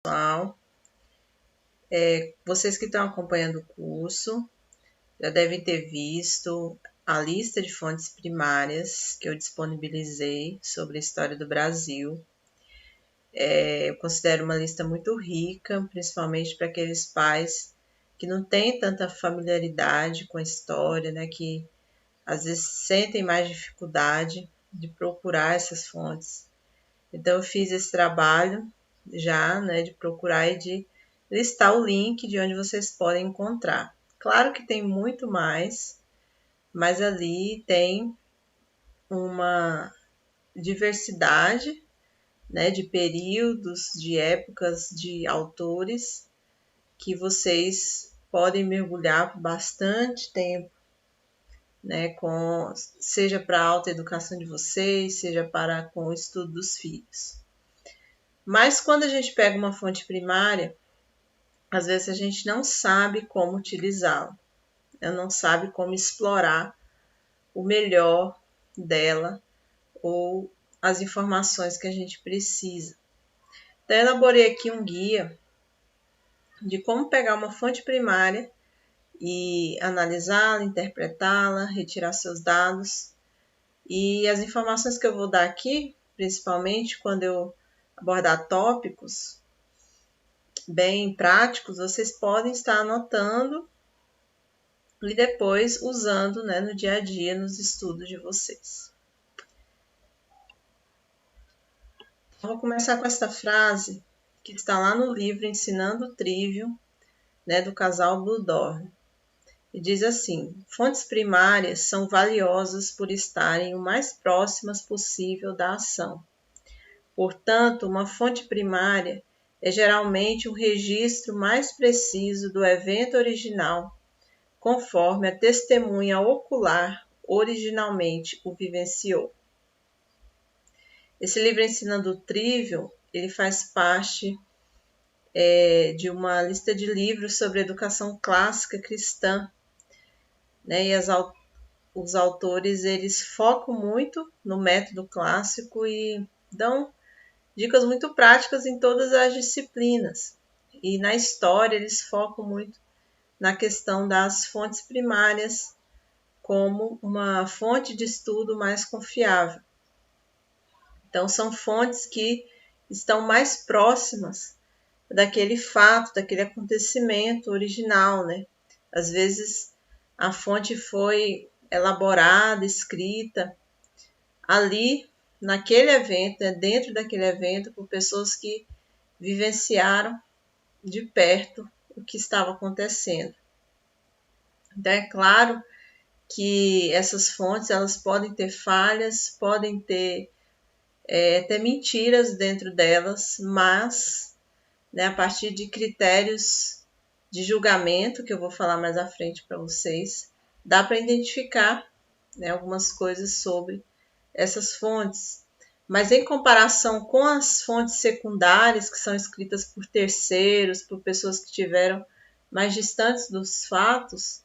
Pessoal, vocês que estão acompanhando o curso já devem ter visto a lista de fontes primárias que eu disponibilizei sobre a história do Brasil. Eu considero uma lista muito rica, principalmente para aqueles pais que não têm tanta familiaridade com a história, né, que às vezes sentem mais dificuldade de procurar essas fontes. Então, eu fiz esse trabalho já, né, de procurar e de listar o link de onde vocês podem encontrar. Claro que tem muito mais, mas ali tem uma diversidade, né, de períodos, de épocas, de autores que vocês podem mergulhar por bastante tempo, né, seja para a autoeducação de vocês, seja para com o estudo dos filhos. Mas quando a gente pega uma fonte primária, às vezes a gente não sabe como utilizá-la, não sabe como explorar o melhor dela ou as informações que a gente precisa. Então, eu elaborei aqui um guia de como pegar uma fonte primária e analisá-la, interpretá-la, retirar seus dados. E as informações que eu vou dar aqui, principalmente quando eu abordar tópicos bem práticos, vocês podem estar anotando e depois usando, né, no dia a dia, nos estudos de vocês. Vou começar com esta frase que está lá no livro Ensinando o Trivium, né, do casal Bluedorn. E diz assim: fontes primárias são valiosas por estarem o mais próximas possível da ação. Portanto, uma fonte primária é geralmente um registro mais preciso do evento original, conforme a testemunha ocular originalmente o vivenciou. Esse livro Ensinando o Trivium, ele faz parte de uma lista de livros sobre educação clássica cristã, né? E os autores, eles focam muito no método clássico e dão dicas muito práticas em todas as disciplinas. E na história, eles focam muito na questão das fontes primárias como uma fonte de estudo mais confiável. Então, são fontes que estão mais próximas daquele fato, daquele acontecimento original, né? Às vezes, a fonte foi elaborada, escrita ali, naquele evento, né? Dentro daquele evento, por pessoas que vivenciaram de perto o que estava acontecendo. Então, é claro que essas fontes, elas podem ter falhas, podem ter até mentiras dentro delas, mas, né, a partir de critérios de julgamento, que eu vou falar mais à frente para vocês, dá para identificar, né, algumas coisas sobre essas fontes. Mas em comparação com as fontes secundárias, que são escritas por terceiros, por pessoas que estiveram mais distantes dos fatos,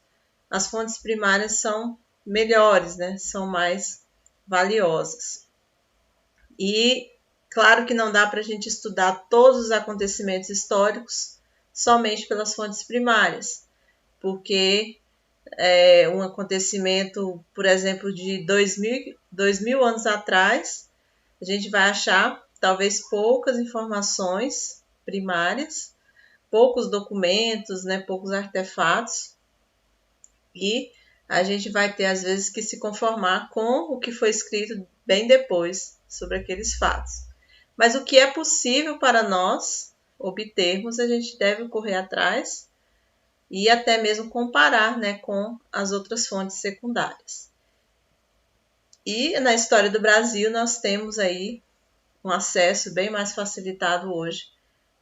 as fontes primárias são melhores, né? São mais valiosas. E claro que não dá para a gente estudar todos os acontecimentos históricos somente pelas fontes primárias, porque um acontecimento, por exemplo, de 2000 anos atrás, a gente vai achar talvez poucas informações primárias, poucos documentos, né, poucos artefatos, e a gente vai ter, às vezes, que se conformar com o que foi escrito bem depois sobre aqueles fatos. Mas o que é possível para nós obtermos, a gente deve correr atrás e até mesmo comparar, né, com as outras fontes secundárias. E na história do Brasil, nós temos aí um acesso bem mais facilitado hoje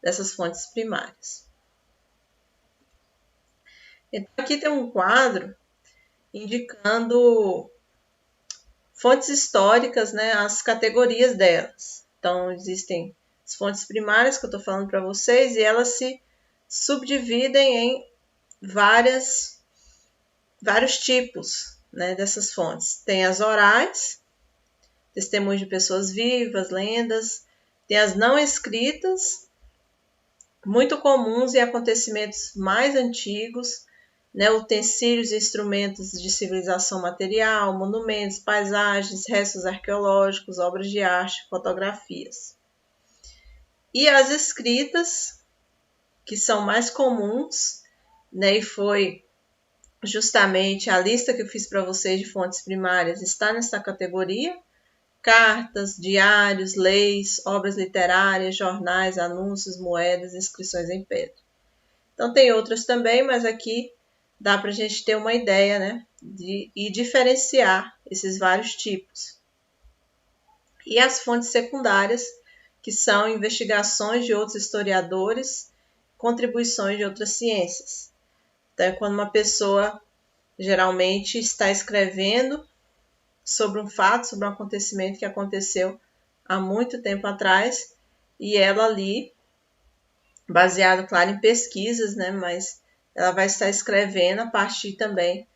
dessas fontes primárias. Então, aqui tem um quadro indicando fontes históricas, né, as categorias delas. Então, existem as fontes primárias que eu estou falando para vocês e elas se subdividem em vários tipos, né, dessas fontes. Tem as orais, testemunhos de pessoas vivas, lendas. Tem as não escritas, muito comuns em acontecimentos mais antigos, né, utensílios e instrumentos de civilização material, monumentos, paisagens, restos arqueológicos, obras de arte, fotografias. E as escritas, que são mais comuns, né, e foi justamente a lista que eu fiz para vocês de fontes primárias, está nessa categoria: cartas, diários, leis, obras literárias, jornais, anúncios, moedas, inscrições em pedra. Então tem outras também, mas aqui dá para a gente ter uma ideia, né, e diferenciar esses vários tipos. E as fontes secundárias, que são investigações de outros historiadores, contribuições de outras ciências. Então, é quando uma pessoa geralmente está escrevendo sobre um fato, sobre um acontecimento que aconteceu há muito tempo atrás, e ela ali, baseado, claro, em pesquisas, né, mas ela vai estar escrevendo a partir também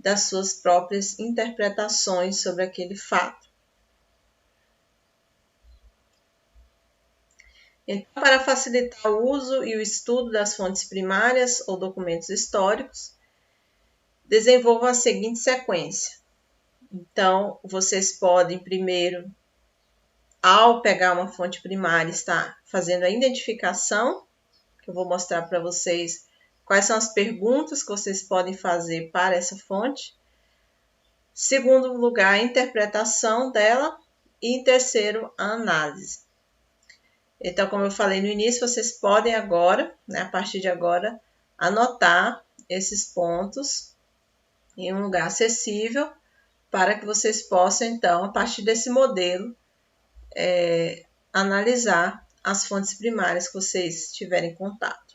das suas próprias interpretações sobre aquele fato. Então, para facilitar o uso e o estudo das fontes primárias ou documentos históricos, desenvolvam a seguinte sequência. Então, vocês podem primeiro, ao pegar uma fonte primária, estar fazendo a identificação, que eu vou mostrar para vocês quais são as perguntas que vocês podem fazer para essa fonte. Segundo lugar, a interpretação dela. E em terceiro, a análise. Então, como eu falei no início, vocês podem agora, né, a partir de agora, anotar esses pontos em um lugar acessível para que vocês possam, então, a partir desse modelo, analisar as fontes primárias que vocês tiverem contato.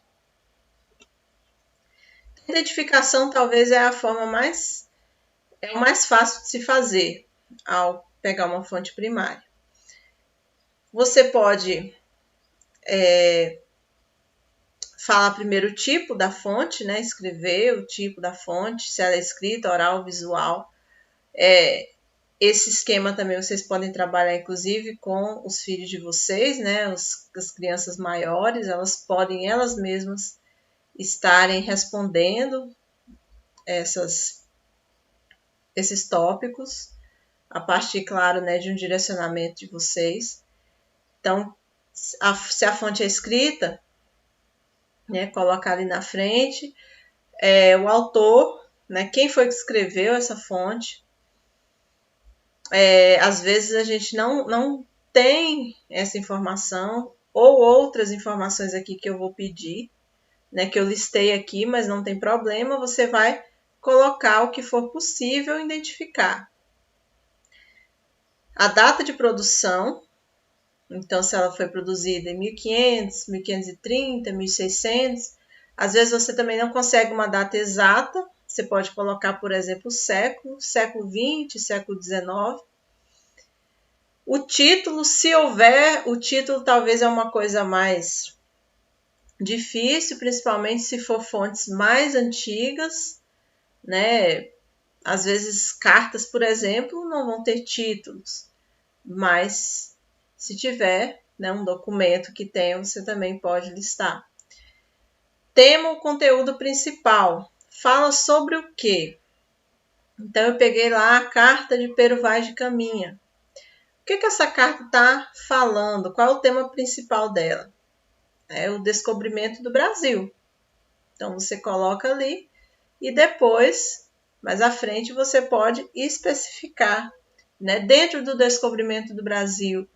A identificação talvez é a forma o mais fácil de se fazer ao pegar uma fonte primária. Você pode falar primeiro o tipo da fonte, né? Escrever o tipo da fonte, se ela é escrita, oral, visual. Esse esquema também vocês podem trabalhar, inclusive, com os filhos de vocês, né? As crianças maiores, elas podem elas mesmas estarem respondendo esses tópicos, a partir, claro, né, de um direcionamento de vocês. Então, se a fonte é escrita, né, colocar ali na frente o autor, né, quem foi que escreveu essa fonte. Às vezes a gente não tem essa informação, ou outras informações aqui que eu vou pedir, né, que eu listei aqui, mas não tem problema, você vai colocar o que for possível identificar. A data de produção, então se ela foi produzida em 1500, 1530, 1600, às vezes você também não consegue uma data exata, você pode colocar, por exemplo, século XX, século XIX. O título, se houver, o título talvez é uma coisa mais difícil, principalmente se for fontes mais antigas, né? Às vezes cartas, por exemplo, não vão ter títulos, mas se tiver, né, um documento que tenha, você também pode listar. Tema o conteúdo principal. Fala sobre o quê? Então eu peguei lá a carta de Pero Vaz de Caminha. O que essa carta está falando? Qual é o tema principal dela? É o descobrimento do Brasil. Então você coloca ali e depois, mais à frente, você pode especificar, né, dentro do descobrimento do Brasil,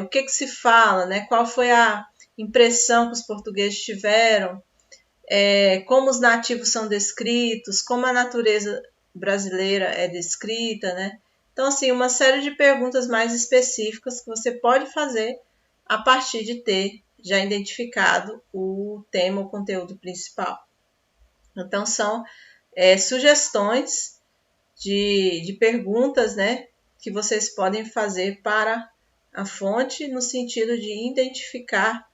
o que se fala, né, qual foi a impressão que os portugueses tiveram, como os nativos são descritos, como a natureza brasileira é descrita, né? Então, assim, uma série de perguntas mais específicas que você pode fazer a partir de ter já identificado o tema, o conteúdo principal. Então, são sugestões de perguntas, né, que vocês podem fazer para a fonte no sentido de identificar,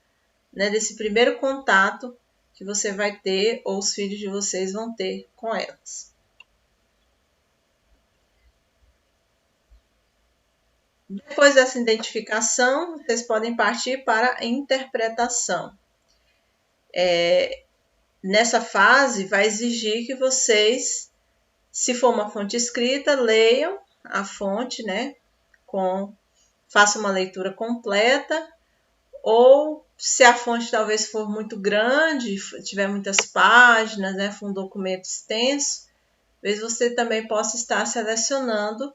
né, desse primeiro contato que você vai ter ou os filhos de vocês vão ter com elas. Depois dessa identificação, vocês podem partir para a interpretação. Nessa fase, vai exigir que vocês, se for uma fonte escrita, leiam a fonte, né? Façam uma leitura completa, ou se a fonte talvez for muito grande, tiver muitas páginas, né? For um documento extenso, talvez você também possa estar selecionando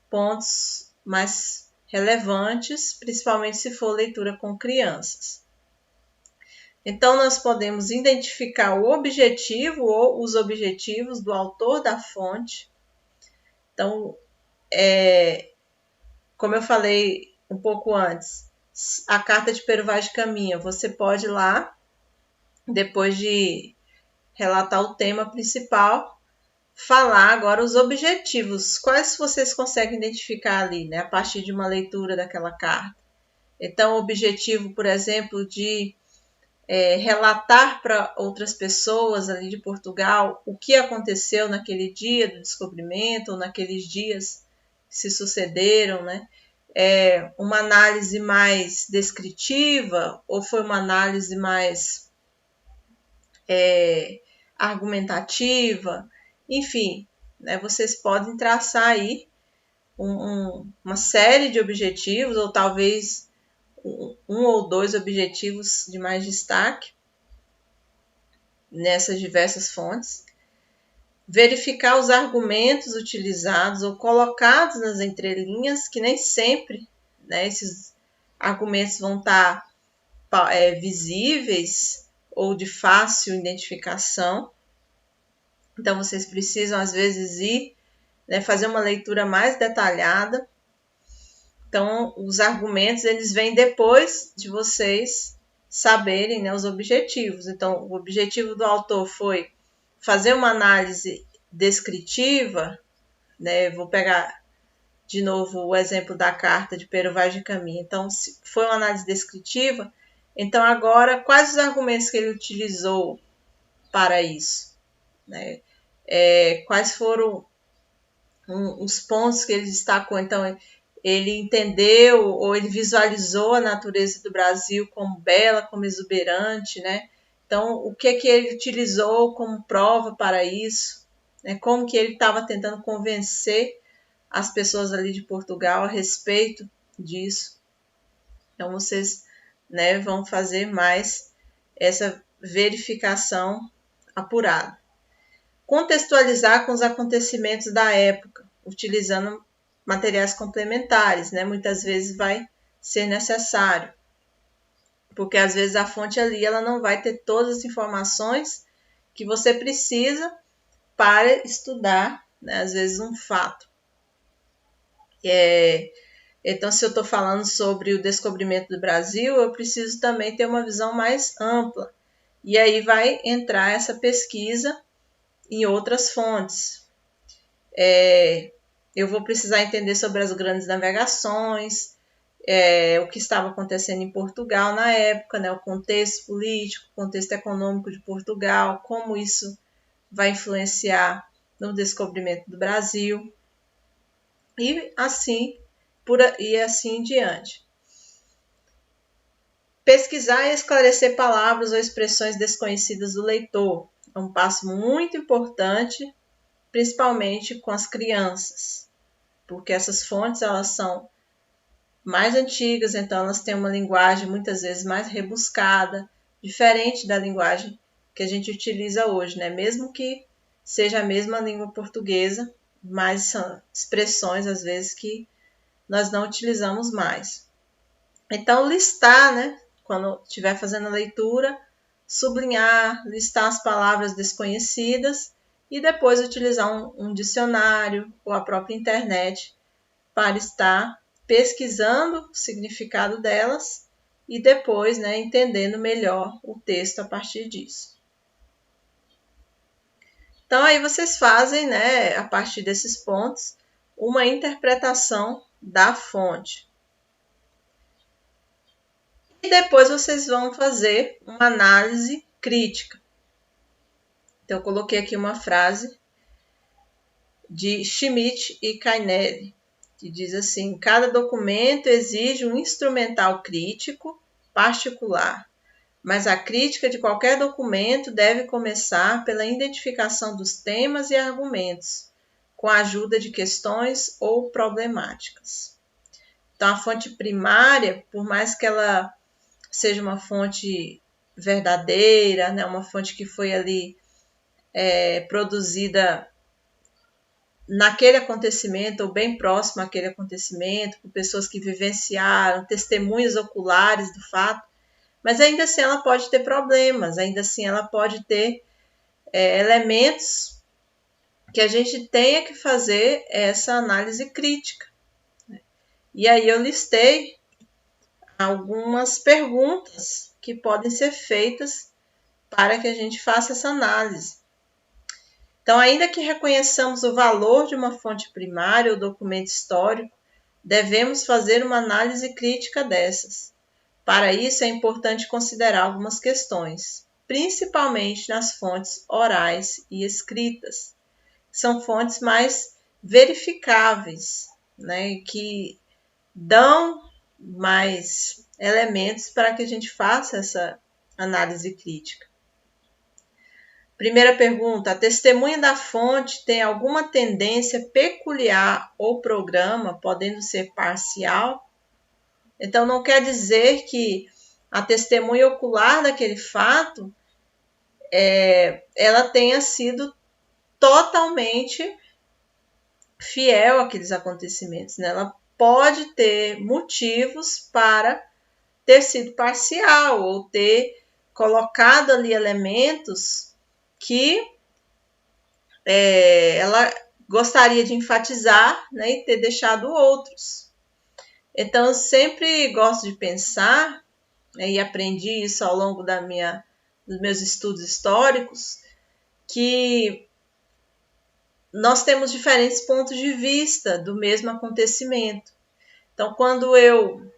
pontos mais relevantes, principalmente se for leitura com crianças. Então, nós podemos identificar o objetivo ou os objetivos do autor da fonte. Então, como eu falei um pouco antes, a carta de Pero Vaz de Caminha, você pode ir lá, depois de relatar o tema principal, falar agora os objetivos, quais vocês conseguem identificar ali, né, a partir de uma leitura daquela carta. Então, o objetivo, por exemplo, de relatar para outras pessoas ali de Portugal o que aconteceu naquele dia do descobrimento, ou naqueles dias que se sucederam, né? Uma análise mais descritiva ou foi uma análise mais argumentativa? Enfim, né, vocês podem traçar aí uma série de objetivos, ou talvez um ou dois objetivos de mais destaque nessas diversas fontes, verificar os argumentos utilizados ou colocados nas entrelinhas, que nem sempre, né, esses argumentos vão estar visíveis ou de fácil identificação. Então, vocês precisam, às vezes, ir, né, fazer uma leitura mais detalhada. Então, os argumentos, eles vêm depois de vocês saberem, né, os objetivos. Então, o objetivo do autor foi fazer uma análise descritiva, né? Vou pegar de novo o exemplo da carta de Pero Vaz de Caminha. Então, se foi uma análise descritiva, então agora, quais os argumentos que ele utilizou para isso? Né? Quais foram os pontos que ele destacou? Então, ele entendeu ou ele visualizou a natureza do Brasil como bela, como exuberante, né? Então, o que ele utilizou como prova para isso? Né? Como que ele estava tentando convencer as pessoas ali de Portugal a respeito disso? Então, vocês, né, vão fazer mais essa verificação apurada. Contextualizar com os acontecimentos da época, utilizando materiais complementares, né? Muitas vezes vai ser necessário, porque às vezes a fonte ali ela não vai ter todas as informações que você precisa para estudar, né? Às vezes um fato. Então, se eu estou falando sobre o descobrimento do Brasil, eu preciso também ter uma visão mais ampla. E aí vai entrar essa pesquisa em outras fontes. Eu vou precisar entender sobre as grandes navegações, o que estava acontecendo em Portugal na época, né, o contexto político, o contexto econômico de Portugal, como isso vai influenciar no descobrimento do Brasil, e assim em diante. Pesquisar e esclarecer palavras ou expressões desconhecidas do leitor é um passo muito importante, principalmente com as crianças, porque essas fontes elas são mais antigas, então elas têm uma linguagem muitas vezes mais rebuscada, diferente da linguagem que a gente utiliza hoje, né? Mesmo que seja a mesma língua portuguesa, mas são expressões às vezes que nós não utilizamos mais. Então, listar, né? Quando estiver fazendo a leitura, sublinhar, listar as palavras desconhecidas e depois utilizar um dicionário ou a própria internet para estar pesquisando o significado delas e depois, né, entendendo melhor o texto a partir disso. Então, aí vocês fazem, né, a partir desses pontos, uma interpretação da fonte. E depois vocês vão fazer uma análise crítica. Então, eu coloquei aqui uma frase de Schmidt e Cainelli, que diz assim: cada documento exige um instrumental crítico particular, mas a crítica de qualquer documento deve começar pela identificação dos temas e argumentos, com a ajuda de questões ou problemáticas. Então, a fonte primária, por mais que ela seja uma fonte verdadeira, né, uma fonte que foi ali produzida naquele acontecimento ou bem próximo àquele acontecimento, por pessoas que vivenciaram, testemunhas oculares do fato, mas ainda assim ela pode ter problemas, ainda assim ela pode ter elementos que a gente tenha que fazer essa análise crítica. E aí eu listei algumas perguntas que podem ser feitas para que a gente faça essa análise. Então, ainda que reconheçamos o valor de uma fonte primária ou documento histórico, devemos fazer uma análise crítica dessas. Para isso, é importante considerar algumas questões, principalmente nas fontes orais e escritas. São fontes mais verificáveis, né, que dão mais elementos para que a gente faça essa análise crítica. Primeira pergunta: a testemunha da fonte tem alguma tendência peculiar ou programa, podendo ser parcial? Então, não quer dizer que a testemunha ocular daquele fato ela tenha sido totalmente fiel àqueles acontecimentos, né? Ela pode ter motivos para ter sido parcial ou ter colocado ali elementos que ela gostaria de enfatizar, né, e ter deixado outros. Então, eu sempre gosto de pensar, né, e aprendi isso ao longo dos meus estudos históricos, que nós temos diferentes pontos de vista do mesmo acontecimento. Então, quando eu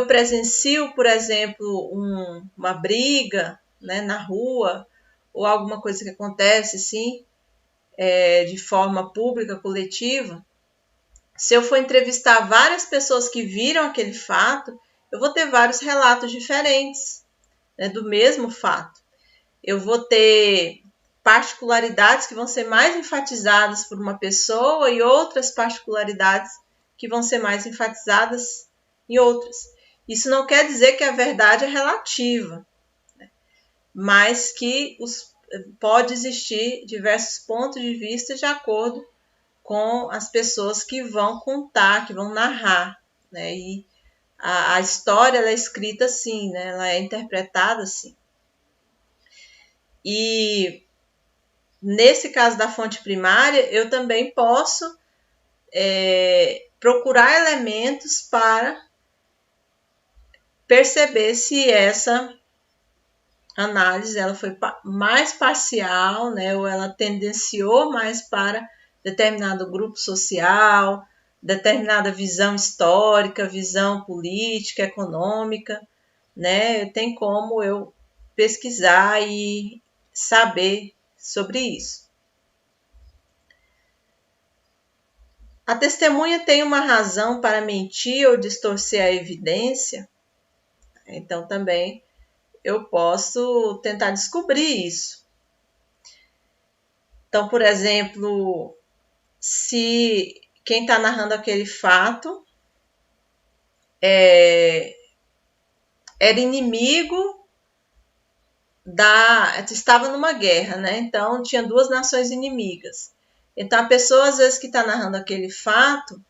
presencio, por exemplo, uma briga, né, na rua, ou alguma coisa que acontece assim, de forma pública, coletiva, se eu for entrevistar várias pessoas que viram aquele fato, eu vou ter vários relatos diferentes, né, do mesmo fato. Eu vou ter particularidades que vão ser mais enfatizadas por uma pessoa e outras particularidades que vão ser mais enfatizadas em outras. Isso não quer dizer que a verdade é relativa, né, mas que pode existir diversos pontos de vista de acordo com as pessoas que vão contar, que vão narrar, né? E a história ela é escrita assim, né? Ela é interpretada assim. E nesse caso da fonte primária, eu também posso procurar elementos para perceber se essa análise ela foi mais parcial, né? Ou ela tendenciou mais para determinado grupo social, determinada visão histórica, visão política, econômica, né? Tem como eu pesquisar e saber sobre isso. A testemunha tem uma razão para mentir ou distorcer a evidência? Então, também eu posso tentar descobrir isso. Então, por exemplo, se quem está narrando aquele fato era inimigo estava numa guerra, né? Então tinha duas nações inimigas. Então a pessoa, às vezes, que está narrando aquele fato,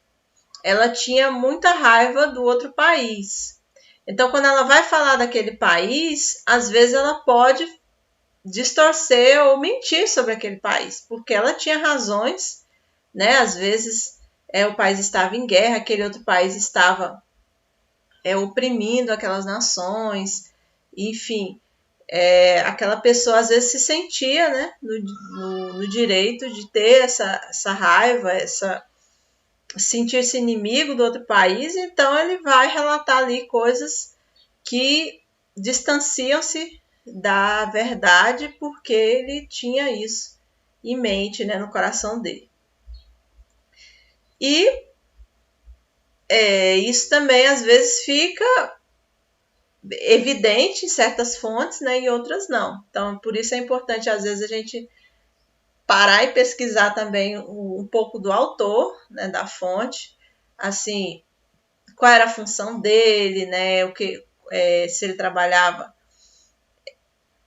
ela tinha muita raiva do outro país. Então, quando ela vai falar daquele país, às vezes ela pode distorcer ou mentir sobre aquele país, porque ela tinha razões, né? Às vezes o país estava em guerra, aquele outro país estava oprimindo aquelas nações, enfim, aquela pessoa às vezes se sentia, né, no direito de ter essa raiva, sentir-se inimigo do outro país, então ele vai relatar ali coisas que distanciam-se da verdade, porque ele tinha isso em mente, né, no coração dele. E isso também às vezes fica evidente em certas fontes, né, e outras não. Então, por isso é importante, às vezes, a gente parar e pesquisar também um pouco do autor, né, da fonte, assim, qual era a função dele, né, se ele trabalhava,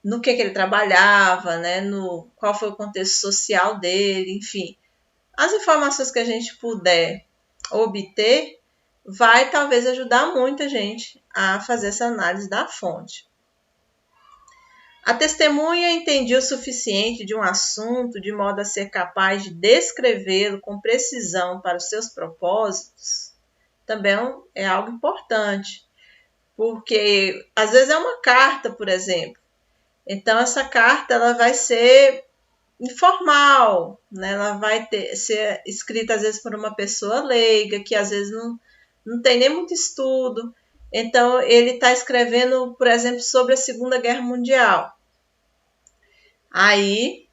no que ele trabalhava, né, qual foi o contexto social dele, enfim. As informações que a gente puder obter vai talvez ajudar muita gente a fazer essa análise da fonte. A testemunha entendia o suficiente de um assunto de modo a ser capaz de descrevê-lo com precisão para os seus propósitos, também é algo importante, porque às vezes é uma carta, por exemplo. Então essa carta ela vai ser informal, né? Ela vai ser escrita às vezes por uma pessoa leiga, que às vezes não tem nem muito estudo. Então ele está escrevendo, por exemplo, sobre a Segunda Guerra Mundial. Aí,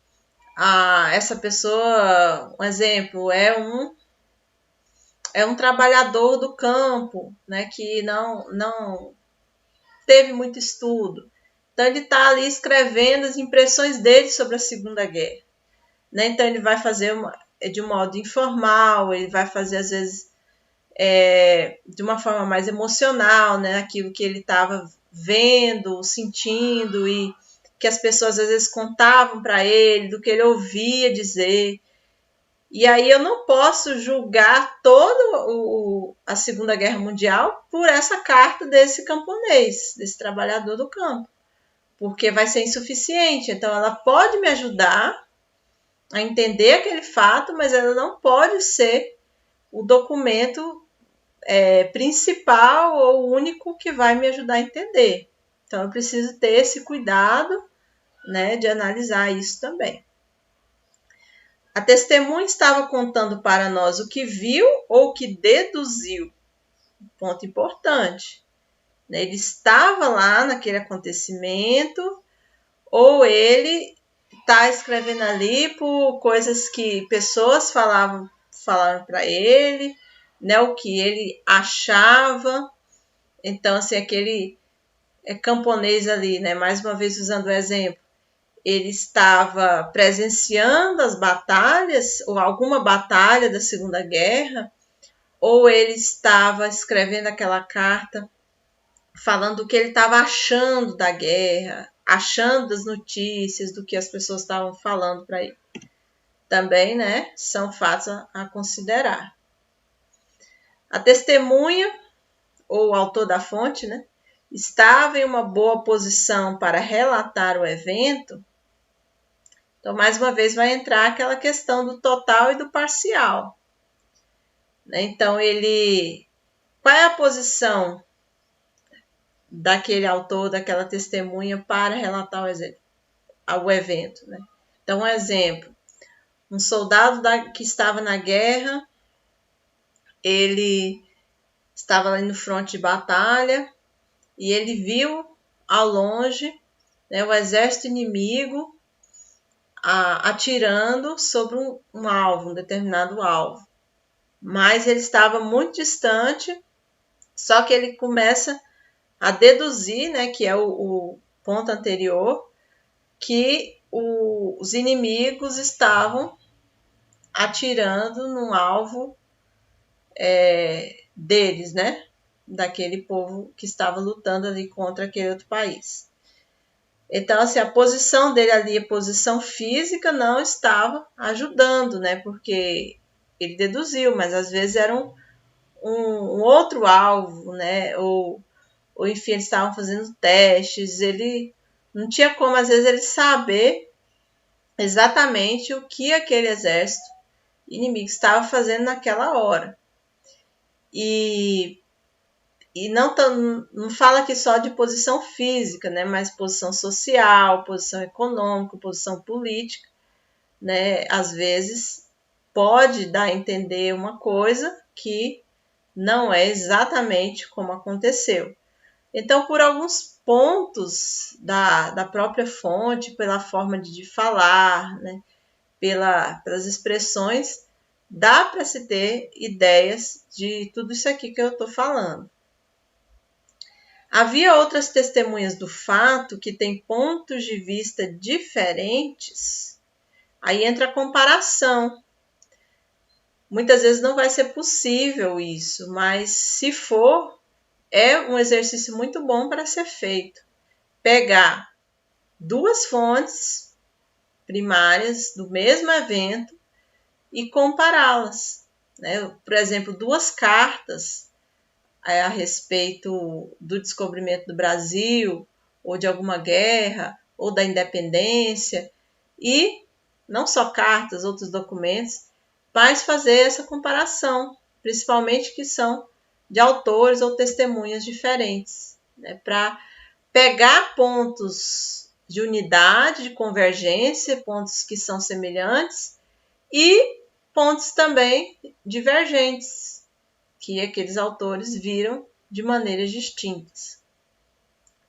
essa pessoa, um exemplo, é um trabalhador do campo, né, que não teve muito estudo. Então, ele está ali escrevendo as impressões dele sobre a Segunda Guerra. Né? Então, ele vai fazer de um modo informal, ele vai fazer, às vezes, de uma forma mais emocional, né, aquilo que ele estava vendo, sentindo e que as pessoas às vezes contavam para ele, do que ele ouvia dizer. E aí eu não posso julgar toda a Segunda Guerra Mundial por essa carta desse camponês, desse trabalhador do campo, porque vai ser insuficiente. Então ela pode me ajudar a entender aquele fato, mas ela não pode ser o documento principal ou único que vai me ajudar a entender. Então eu preciso ter esse cuidado, né, de analisar isso também. A testemunha estava contando para nós o que viu ou o que deduziu. Ponto importante. Ele estava lá naquele acontecimento ou ele está escrevendo ali por coisas que pessoas falaram para ele, né, o que ele achava. Então, assim, aquele camponês ali, né, mais uma vez usando o exemplo, ele estava presenciando as batalhas, ou alguma batalha da Segunda Guerra, ou ele estava escrevendo aquela carta falando o que ele estava achando da guerra, achando das notícias, do que as pessoas estavam falando para ele. Também, né, são fatos a considerar. A testemunha, ou o autor da fonte, né, estava em uma boa posição para relatar o evento. Então, mais uma vez, vai entrar aquela questão do total e do parcial. Então, qual é a posição daquele autor, daquela testemunha para relatar o evento? Né? Então, um exemplo, um soldado que estava na guerra, ele estava ali no fronte de batalha e ele viu ao longe, né, o exército inimigo atirando sobre um alvo, um determinado alvo. Mas ele estava muito distante, só que ele começa a deduzir, né, que é o ponto anterior, que os inimigos estavam atirando num alvo deles, né, daquele povo que estava lutando ali contra aquele outro país. Então, assim, a posição dele ali, a posição física, não estava ajudando, né? Porque ele deduziu, mas às vezes era um outro alvo, né? Ou enfim, eles estavam fazendo testes, ele não tinha como, às vezes, ele saber exatamente o que aquele exército inimigo estava fazendo naquela hora. E não fala aqui só de posição física, né, mas posição social, posição econômica, posição política, né, às vezes pode dar a entender uma coisa que não é exatamente como aconteceu. Então, por alguns pontos da própria fonte, pela forma de falar, né, pelas expressões, dá para se ter ideias de tudo isso aqui que eu estou falando. Havia outras testemunhas do fato que têm pontos de vista diferentes. Aí entra a comparação. Muitas vezes não vai ser possível isso, mas se for, é um exercício muito bom para ser feito. Pegar duas fontes primárias do mesmo evento e compará-las, né? Por exemplo, duas cartas a respeito do descobrimento do Brasil, ou de alguma guerra, ou da independência, e não só cartas, outros documentos, mas fazer essa comparação, principalmente que são de autores ou testemunhas diferentes, né? Para pegar pontos de unidade, de convergência, pontos que são semelhantes e pontos também divergentes, que aqueles autores viram de maneiras distintas.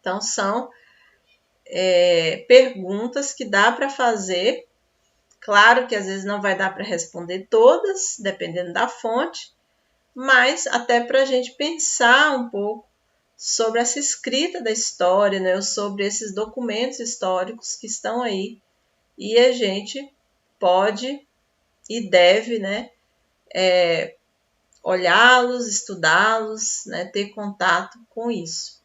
Então, são perguntas que dá para fazer. Claro que às vezes não vai dar para responder todas, dependendo da fonte, mas até para a gente pensar um pouco sobre essa escrita da história, né, sobre esses documentos históricos que estão aí, e a gente pode e deve, né, olhá-los, estudá-los, né, ter contato com isso.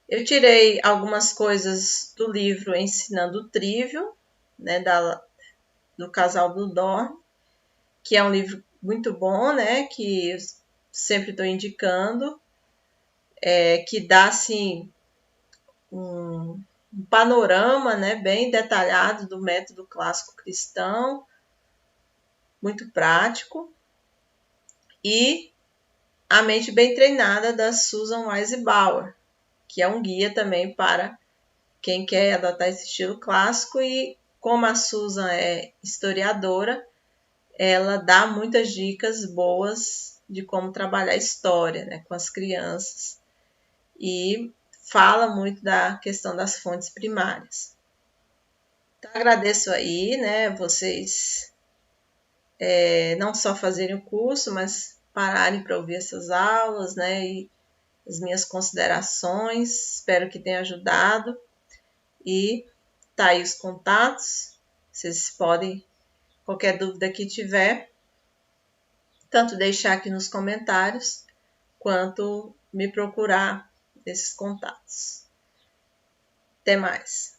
Eu tirei algumas coisas do livro Ensinando o Trivium, né, do casal Bluhdorn, que é um livro muito bom, né, que eu sempre estou indicando, que dá assim um panorama, né, bem detalhado do método clássico cristão, muito prático, e A Mente Bem Treinada, da Susan Wise Bauer, que é um guia também para quem quer adotar esse estilo clássico. E como a Susan é historiadora, ela dá muitas dicas boas de como trabalhar a história, né, com as crianças, e fala muito da questão das fontes primárias. Então, agradeço aí, né, vocês não só fazerem o curso, mas pararem para ouvir essas aulas, né, e as minhas considerações. Espero que tenha ajudado. E tá aí os contatos. Vocês podem, qualquer dúvida que tiver, tanto deixar aqui nos comentários, quanto me procurar nesses contatos. Até mais!